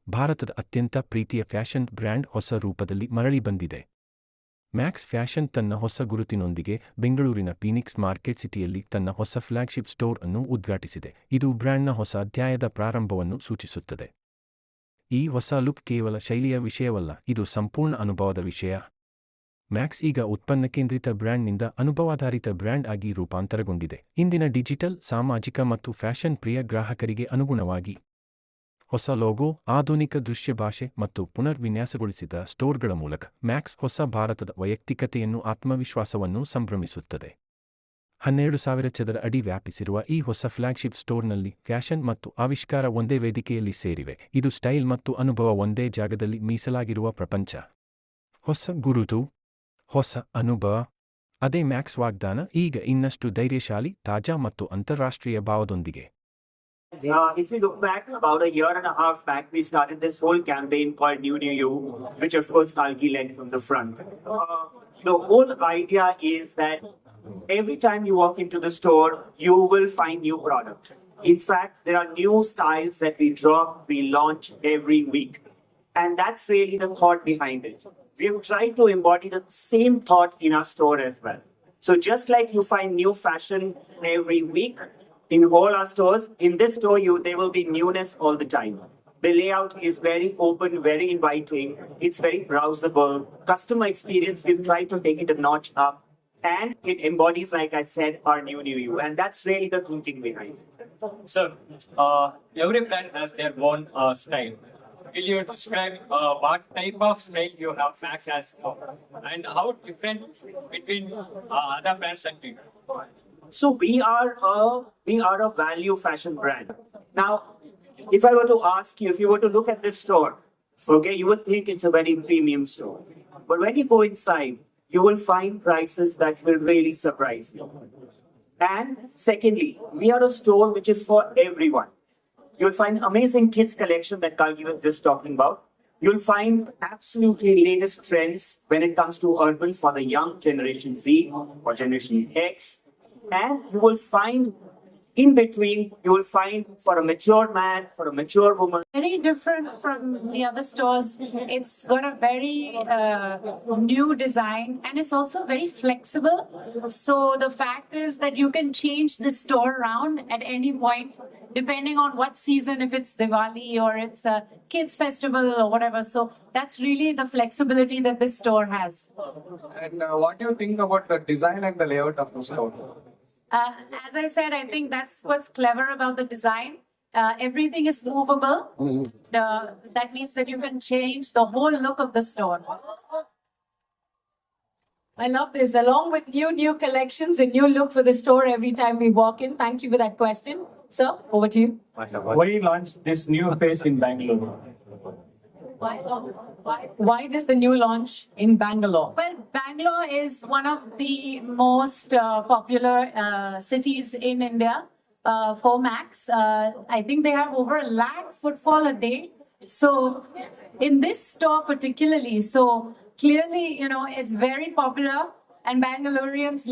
ಭಾರತದ ಅತ್ಯಂತ ಪ್ರೀತಿಯ ಫ್ಯಾಷನ್ ಬ್ರ್ಯಾಂಡ್ ಹೊಸ ರೂಪದಲ್ಲಿ ಮರಳಿ ಬಂದಿದೆ. ಮ್ಯಾಕ್ಸ್ ಫ್ಯಾಷನ್ ತನ್ನ ಹೊಸ ಗುರುತಿನೊಂದಿಗೆ ಬೆಂಗಳೂರಿನ ಫೀನಿಕ್ಸ್ ಮಾರ್ಕೆಟ್ ಸಿಟಿಯಲ್ಲಿ ತನ್ನ ಹೊಸ ಫ್ಲಾಗ್ಶಿಪ್ ಸ್ಟೋರ್ ಅನ್ನು ಉದ್ಘಾಟಿಸಿದೆ. ಇದು ಬ್ರ್ಯಾಂಡ್ನ ಹೊಸ ಅಧ್ಯಾಯದ ಪ್ರಾರಂಭವನ್ನು ಸೂಚಿಸುತ್ತದೆ. ಈ ಹೊಸ ಲುಕ್ ಕೇವಲ ಶೈಲಿಯ ವಿಷಯವಲ್ಲ, ಇದು ಸಂಪೂರ್ಣ ಅನುಭವದ ವಿಷಯ. ಮ್ಯಾಕ್ಸ್ ಈಗ ಉತ್ಪನ್ನ ಕೇಂದ್ರಿತ ಬ್ರ್ಯಾಂಡ್ನಿಂದ ಅನುಭವಾಧಾರಿತ ಬ್ರ್ಯಾಂಡ್ ಆಗಿ ರೂಪಾಂತರಗೊಂಡಿದೆ. ಇಂದಿನ ಡಿಜಿಟಲ್, ಸಾಮಾಜಿಕ ಮತ್ತು ಫ್ಯಾಷನ್ ಪ್ರಿಯ ಗ್ರಾಹಕರಿಗೆ ಅನುಗುಣವಾಗಿ ಹೊಸ ಲೋಗೋ, ಆಧುನಿಕ ದೃಶ್ಯ ಭಾಷೆ ಮತ್ತು ಪುನರ್ವಿನ್ಯಾಸಗೊಳಿಸಿದ ಸ್ಟೋರ್ಗಳ ಮೂಲಕ ಮ್ಯಾಕ್ಸ್ ಹೊಸ ಭಾರತದ ವೈಯಕ್ತಿಕತೆಯನ್ನು ಆತ್ಮವಿಶ್ವಾಸವನ್ನು ಸಂಭ್ರಮಿಸುತ್ತದೆ. 12,000 ಚದರ ಅಡಿ ವ್ಯಾಪಿಸಿರುವ ಈ ಹೊಸ ಫ್ಲಾಗ್ಶಿಪ್ ಸ್ಟೋರ್ನಲ್ಲಿ ಫ್ಯಾಷನ್ ಮತ್ತು ಆವಿಷ್ಕಾರ ಒಂದೇ ವೇದಿಕೆಯಲ್ಲಿ ಸೇರಿವೆ. ಇದು ಸ್ಟೈಲ್ ಮತ್ತು ಅನುಭವ ಒಂದೇ ಜಾಗದಲ್ಲಿ ಮೀಸಲಾಗಿರುವ ಪ್ರಪಂಚ. ಹೊಸ ಗುರುತು, ಹೊಸ ಅನುಭವ. ಅದೇ ಮ್ಯಾಕ್ಸ್ ವಾಗ್ದಾನ ಈಗ ಇನ್ನಷ್ಟು ಧೈರ್ಯಶಾಲಿ, ತಾಜಾ ಮತ್ತು ಅಂತಾರಾಷ್ಟ್ರೀಯ ಭಾವದೊಂದಿಗೆ. If you look back about a year and a half back, we started this whole campaign called New New You, which of course Kalki led from the front. The whole idea is that every time you walk into the store, you will find new product. In fact, there are new styles that we launch every week. And that's really the thought behind it. We have tried to embody the same thought in our store as well. So just like you find new fashion every week, in all our stores, in this store, there will be newness all the time. The layout is very open, very inviting. It's very browsable. Customer experience, we've tried to take it a notch up. And it embodies, like I said, our new you. And that's really the thinking behind it. Sir, every brand has their own style. Will you describe what type of style you have Max has and how different between other brands and you? So we are a value fashion brand. Now, if I were to ask you, if you were to look at this store, okay, you would think it's a very premium store. But when you go inside, you will find prices that will really surprise you. And secondly, we are a store which is for everyone. You'll find amazing kids collection that Kalki was just talking about. You'll find absolutely latest trends when it comes to urban for the young Generation Z or Generation X. And you will find in between, you will find for a mature man, for a mature woman. Very different from the other stores. It's got a very new design and it's also very flexible. So the fact is that you can change the store around at any point depending on what season, if it's Diwali or it's a kids festival or whatever. So that's really the flexibility that this store has. And what do you think about the design and the layout of the store? As I said, I think that's what's clever about the design. Everything is movable. That means that you can change the whole look of the store. I love this. Along with new collections, a new look for the store every time we walk in. Thank you for that question. Sir, over to you. Why launch this new phase in Bangalore? Why this the new launch in Bangalore? Well, Bangalore is one of the most popular cities in India for Max. I think they have over 1 lakh footfall a day. So in this store particularly, so clearly, it's very popular and Bangaloreans love